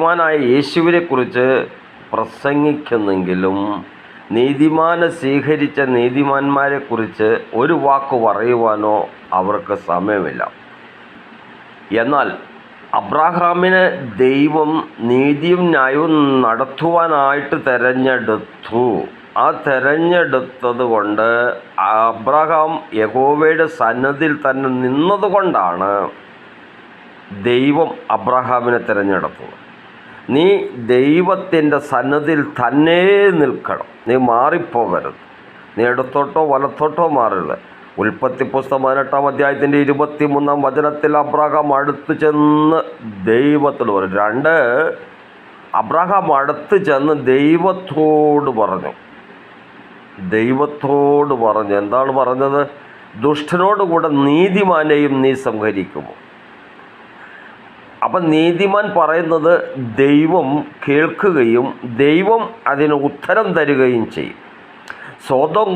നീതിമാനായ യേശുവിനെക്കുറിച്ച് പ്രസംഗിക്കുന്നെങ്കിലും നീതിമാനെ സ്വീകരിച്ച നീതിമാന്മാരെക്കുറിച്ച് ഒരു വാക്ക് പറയുവാനോ അവർക്ക് സമയമില്ല. എന്നാൽ അബ്രാഹാമിനെ ദൈവം നീതിയും ന്യായവും നടത്തുവാനായിട്ട് തിരഞ്ഞെടുത്തു. ആ തിരഞ്ഞെടുത്തത് കൊണ്ട് അബ്രാഹാം യഹോവയുടെ സന്നിധിയിൽ തന്നെ നിന്നതുകൊണ്ടാണ് ദൈവം അബ്രാഹാമിനെ തിരഞ്ഞെടുത്തത്. നീ ദൈവത്തിൻ്റെ സന്നിധിയിൽ തന്നെ നിൽക്കണം, നീ മാറിപ്പോകരുത്, നീ ഇടത്തോട്ടോ വലത്തോട്ടോ മാറരുത്. ഉൽപ്പത്തി പുസ്തകം 18-ാം അധ്യായത്തിൻ്റെ 23-ാം വചനത്തിൽ അബ്രാഹാം അടുത്ത് ചെന്ന് ദൈവത്തോട് പറഞ്ഞു. 2, അബ്രാഹാം അടുത്ത് ചെന്ന് ദൈവത്തോട് പറഞ്ഞു. എന്താണ് പറഞ്ഞത്? ദുഷ്ടനോടുകൂടെ നീതിമാനെയും നീ സംഹരിക്കുമോ? അപ്പം നീതിമാൻ പറയുന്നത് ദൈവം കേൾക്കുകയും ദൈവം അതിന് ഉത്തരം തരികയും ചെയ്യും. സൊദോം